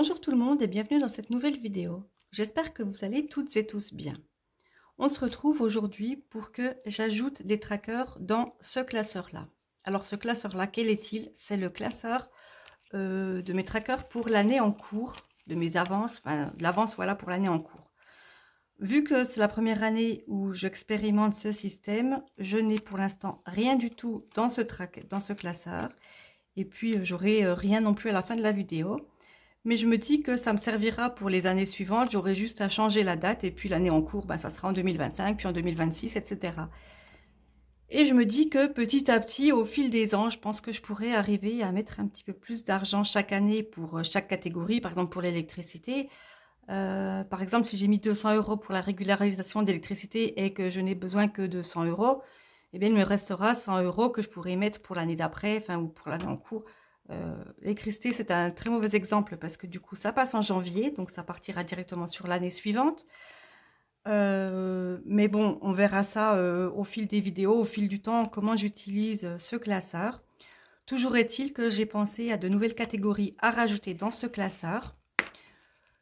Bonjour tout le monde et bienvenue dans cette nouvelle vidéo. J'espère que vous allez toutes et tous bien. On se retrouve aujourd'hui pour que j'ajoute des trackers dans ce classeur-là. Alors ce classeur-là, quel est-il? C'est le classeur de mes trackers pour l'année en cours, de mes avances, enfin de l'avance voilà pour l'année en cours. Vu que c'est la première année où j'expérimente ce système, je n'ai pour l'instant rien du tout dans ce classeur. Et puis j'aurai rien non plus à la fin de la vidéo. Mais je me dis que ça me servira pour les années suivantes. J'aurai juste à changer la date et puis l'année en cours, ça sera en 2025, puis en 2026, etc. Et je me dis que petit à petit, au fil des ans, je pense que je pourrais arriver à mettre un petit peu plus d'argent chaque année pour chaque catégorie. Par exemple, pour l'électricité. Par exemple, si j'ai mis 200 € pour la régularisation d'électricité et que je n'ai besoin que de 100 €, eh bien, il me restera 100 € que je pourrais mettre pour l'année d'après, enfin, ou pour l'année en cours. L'électricité, c'est un très mauvais exemple parce que du coup, ça passe en janvier, donc ça partira directement sur l'année suivante. Mais bon, on verra ça au fil des vidéos, au fil du temps, comment j'utilise ce classeur. Toujours est-il que j'ai pensé à de nouvelles catégories à rajouter dans ce classeur.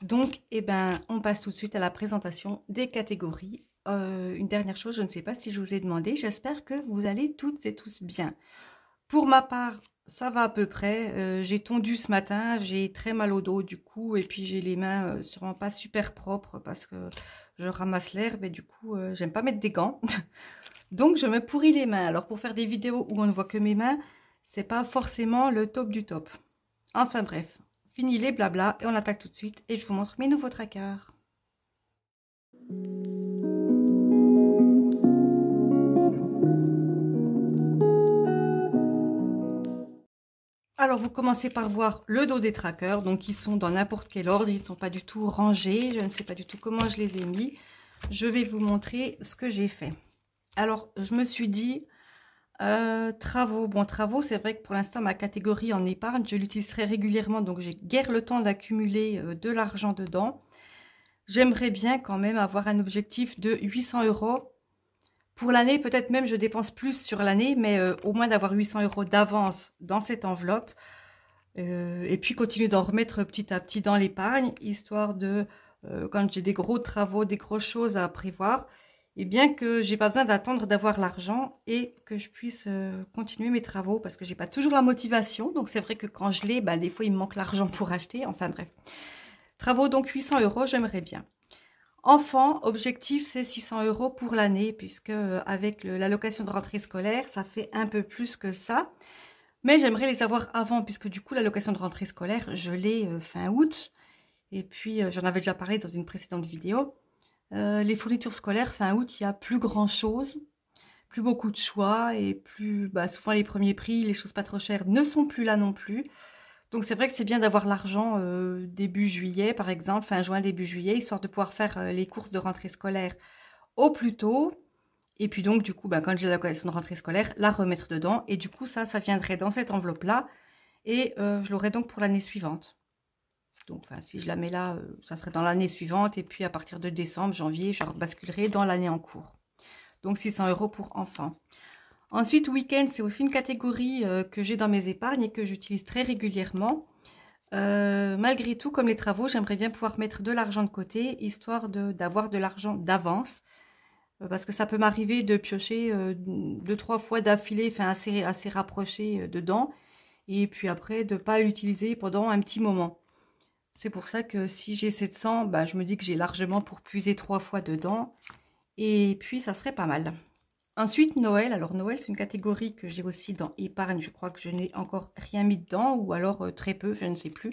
Donc, eh ben, on passe tout de suite à la présentation des catégories. Une dernière chose, je ne sais pas si je vous ai demandé, j'espère que vous allez toutes et tous bien. Pour ma part, ça va à peu près. J'ai tondu ce matin, j'ai très mal au dos du coup, et puis j'ai les mains sûrement pas super propres parce que je ramasse l'herbe et du coup, j'aime pas mettre des gants. Donc, je me pourris les mains. Alors, pour faire des vidéos où on ne voit que mes mains, c'est pas forcément le top du top. Enfin bref, fini les blabla et on attaque tout de suite et je vous montre mes nouveaux trackers. Alors, vous commencez par voir le dos des trackers. Donc, ils sont dans n'importe quel ordre. Ils ne sont pas du tout rangés. Je ne sais pas du tout comment je les ai mis. Je vais vous montrer ce que j'ai fait. Alors, je me suis dit, travaux. Bon, travaux, c'est vrai que pour l'instant, ma catégorie en épargne, je l'utiliserai régulièrement. Donc, j'ai guère le temps d'accumuler de l'argent dedans. J'aimerais bien quand même avoir un objectif de 800 €. Pour l'année, peut-être même je dépense plus sur l'année, mais au moins d'avoir 800 € d'avance dans cette enveloppe. Et puis continuer d'en remettre petit à petit dans l'épargne, histoire de, quand j'ai des gros travaux, des grosses choses à prévoir, et bien que j'ai pas besoin d'attendre d'avoir l'argent et que je puisse continuer mes travaux, parce que j'ai pas toujours la motivation. Donc c'est vrai que quand je l'ai, des fois il me manque l'argent pour acheter. Enfin bref. Travaux donc 800 €, j'aimerais bien. Enfant, objectif c'est 600 € pour l'année, puisque avec l'allocation de rentrée scolaire, ça fait un peu plus que ça. Mais j'aimerais les avoir avant, puisque du coup, l'allocation de rentrée scolaire, je l'ai fin août. Et puis, j'en avais déjà parlé dans une précédente vidéo. Les fournitures scolaires, fin août, il n'y a plus grand-chose. Plus beaucoup de choix. Et plus, souvent, les premiers prix, les choses pas trop chères ne sont plus là non plus. Donc, c'est vrai que c'est bien d'avoir l'argent début juillet, par exemple, fin juin, début juillet, histoire de pouvoir faire les courses de rentrée scolaire au plus tôt. Et puis donc, du coup, quand j'ai l'allocation de rentrée scolaire, la remettre dedans. Et du coup, ça viendrait dans cette enveloppe-là. Et je l'aurai donc pour l'année suivante. Donc, si je la mets là, ça serait dans l'année suivante. Et puis, à partir de décembre, janvier, je basculerai dans l'année en cours. Donc, 600 € pour enfants. Ensuite, week-end, c'est aussi une catégorie que j'ai dans mes épargnes et que j'utilise très régulièrement. Malgré tout, comme les travaux, j'aimerais bien pouvoir mettre de l'argent de côté, histoire d'avoir de l'argent d'avance. Parce que ça peut m'arriver de piocher 2-3 fois d'affilée, enfin assez rapproché dedans. Et puis après, de ne pas l'utiliser pendant un petit moment. C'est pour ça que si j'ai 700, je me dis que j'ai largement pour puiser 3 fois dedans. Et puis, ça serait pas mal. Ensuite, Noël. Alors, Noël, c'est une catégorie que j'ai aussi dans épargne. Je crois que je n'ai encore rien mis dedans, ou alors très peu, je ne sais plus.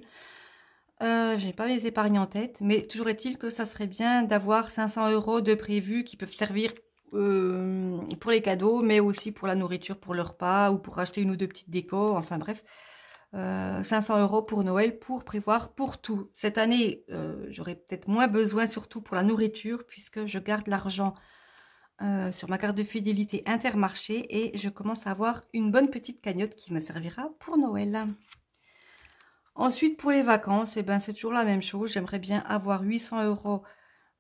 Je n'ai pas les épargnes en tête, mais toujours est-il que ça serait bien d'avoir 500 € de prévus qui peuvent servir pour les cadeaux, mais aussi pour la nourriture, pour le repas, ou pour acheter une ou deux petites décos, enfin bref. 500 € pour Noël, pour prévoir pour tout. Cette année, j'aurai peut-être moins besoin, surtout pour la nourriture, puisque je garde l'argent sur ma carte de fidélité Intermarché, et je commence à avoir une bonne petite cagnotte qui me servira pour Noël. Ensuite, pour les vacances, c'est toujours la même chose. J'aimerais bien avoir 800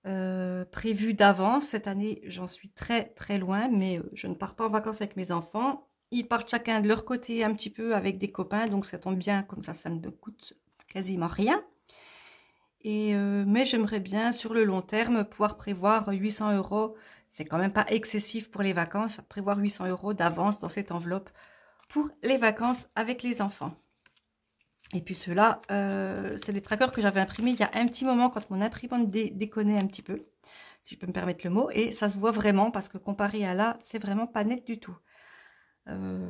€ prévus d'avance. Cette année, j'en suis très très loin, mais je ne pars pas en vacances avec mes enfants. Ils partent chacun de leur côté un petit peu avec des copains, donc ça tombe bien, comme ça ne me coûte quasiment rien. Mais j'aimerais bien sur le long terme pouvoir prévoir 800 €. C'est quand même pas excessif pour les vacances, prévoir 800 € d'avance dans cette enveloppe pour les vacances avec les enfants. Et puis ceux-là, c'est des trackers que j'avais imprimés il y a un petit moment quand mon imprimante déconnait un petit peu, si je peux me permettre le mot, et ça se voit vraiment parce que comparé à là, c'est vraiment pas net du tout.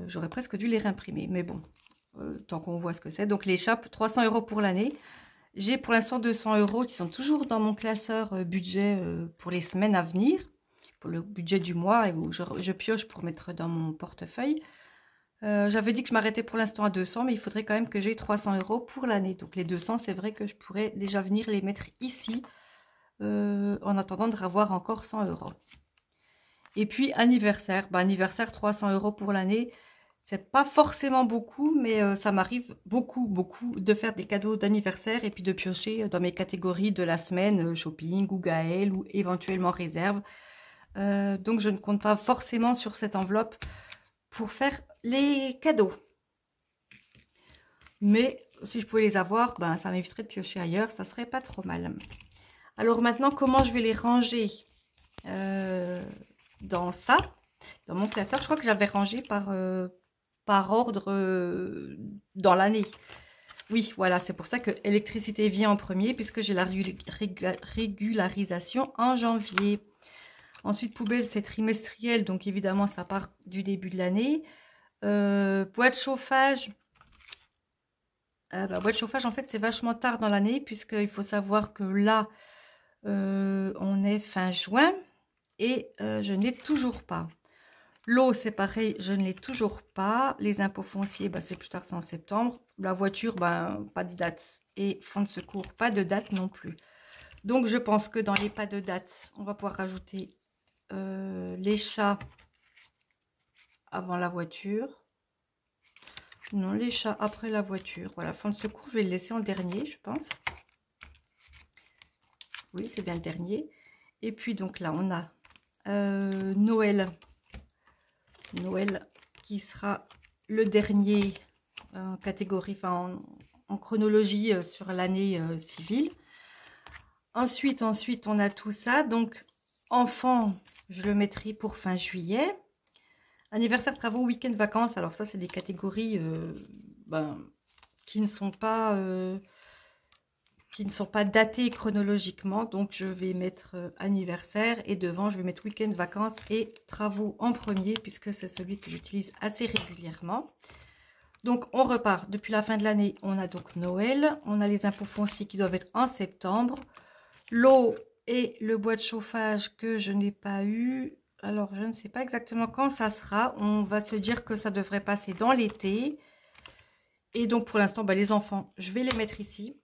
J'aurais presque dû les réimprimer, mais bon, tant qu'on voit ce que c'est. Donc l'écharpe, 300 € pour l'année. J'ai pour l'instant 200 € qui sont toujours dans mon classeur budget pour les semaines à venir, pour le budget du mois, et où je pioche pour mettre dans mon portefeuille. J'avais dit que je m'arrêtais pour l'instant à 200, mais il faudrait quand même que j'aie 300 € pour l'année. Donc les 200, c'est vrai que je pourrais déjà venir les mettre ici, en attendant de revoir encore 100 €. Et puis anniversaire, anniversaire 300 € pour l'année. C'est pas forcément beaucoup, mais ça m'arrive beaucoup de faire des cadeaux d'anniversaire et puis de piocher dans mes catégories de la semaine, shopping ou Gaël ou éventuellement réserve. Donc je ne compte pas forcément sur cette enveloppe pour faire les cadeaux. Mais si je pouvais les avoir, ça m'éviterait de piocher ailleurs, ça serait pas trop mal. Alors maintenant, comment je vais les ranger dans ça, dans mon classeur? Je crois que j'avais rangé par ordre dans l'année. Oui, voilà, c'est pour ça que électricité vient en premier, puisque j'ai la régularisation en janvier. Ensuite, poubelle, c'est trimestriel, donc évidemment, ça part du début de l'année. Boîte chauffage. Boîte chauffage, en fait, c'est vachement tard dans l'année, puisqu'il faut savoir que là, on est fin juin, et je ne l'ai toujours pas. L'eau, c'est pareil, je ne l'ai toujours pas. Les impôts fonciers, c'est plus tard, c'est en septembre. La voiture, pas de date. Et fonds de secours, pas de date non plus. Donc, je pense que dans les pas de date, on va pouvoir rajouter les chats avant la voiture. Non, les chats après la voiture. Voilà, fonds de secours, je vais le laisser en dernier, je pense. Oui, c'est bien le dernier. Et puis, donc là, on a Noël. Noël qui sera le dernier en catégorie, en chronologie sur l'année civile. Ensuite, on a tout ça. Donc, enfant, je le mettrai pour fin juillet. Anniversaire, travaux, week-end, vacances. Alors ça, c'est des catégories qui ne sont pas datées chronologiquement. Donc, je vais mettre anniversaire et devant, je vais mettre week-end, vacances et travaux en premier puisque c'est celui que j'utilise assez régulièrement. Donc, on repart. Depuis la fin de l'année, on a donc Noël. On a les impôts fonciers qui doivent être en septembre. L'eau et le bois de chauffage que je n'ai pas eu. Alors, je ne sais pas exactement quand ça sera. On va se dire que ça devrait passer dans l'été. Et donc, pour l'instant, les enfants, je vais les mettre ici.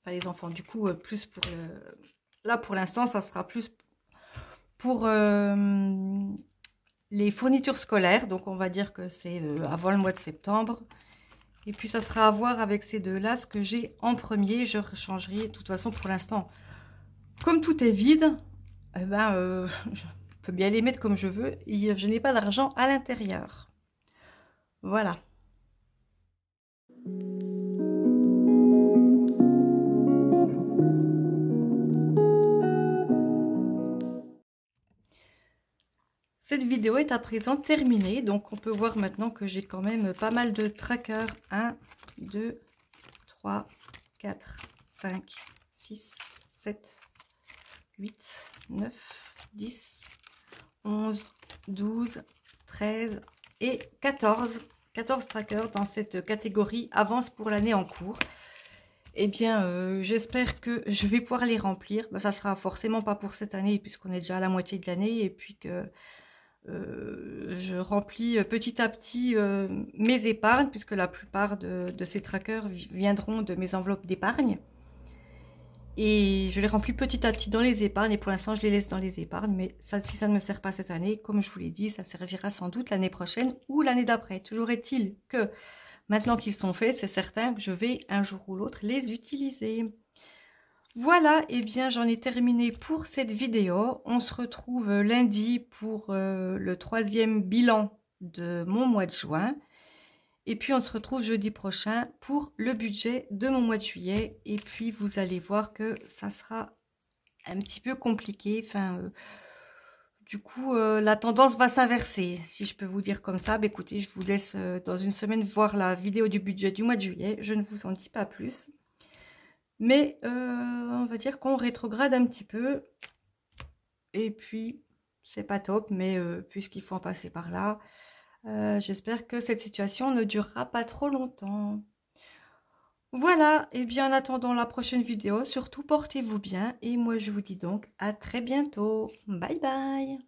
Enfin, les enfants, du coup, plus pour le... Là, pour l'instant, ça sera plus pour les fournitures scolaires. Donc, on va dire que c'est avant le mois de septembre. Et puis, ça sera à voir avec ces deux-là. Ce que j'ai en premier, je changerai. De toute façon, pour l'instant, comme tout est vide, je peux bien les mettre comme je veux. Et je n'ai pas d'argent à l'intérieur. Voilà. Cette vidéo est à présent terminée, donc on peut voir maintenant que j'ai quand même pas mal de trackers. 1, 2, 3, 4, 5, 6, 7, 8, 9, 10, 11, 12, 13 et 14. 14 trackers dans cette catégorie avance pour l'année en cours. Eh bien, j'espère que je vais pouvoir les remplir. Ça sera forcément pas pour cette année puisqu'on est déjà à la moitié de l'année et puis que je remplis petit à petit mes épargnes puisque la plupart de ces trackers viendront de mes enveloppes d'épargne. Et je les remplis petit à petit dans les épargnes et pour l'instant je les laisse dans les épargnes. Mais ça, si ça ne me sert pas cette année, comme je vous l'ai dit, ça servira sans doute l'année prochaine ou l'année d'après. Toujours est-il que maintenant qu'ils sont faits, c'est certain que je vais un jour ou l'autre les utiliser. Voilà, et bien j'en ai terminé pour cette vidéo. On se retrouve lundi pour le 3e bilan de mon mois de juin. Et puis on se retrouve jeudi prochain pour le budget de mon mois de juillet. Et puis vous allez voir que ça sera un petit peu compliqué. Enfin, du coup, la tendance va s'inverser, si je peux vous dire comme ça. Bah, écoutez, je vous laisse dans une semaine voir la vidéo du budget du mois de juillet. Je ne vous en dis pas plus. Mais on va dire qu'on rétrograde un petit peu. Et puis, c'est pas top, mais puisqu'il faut en passer par là, j'espère que cette situation ne durera pas trop longtemps. Voilà, et bien en attendant la prochaine vidéo, surtout portez-vous bien. Et moi, je vous dis donc à très bientôt. Bye bye.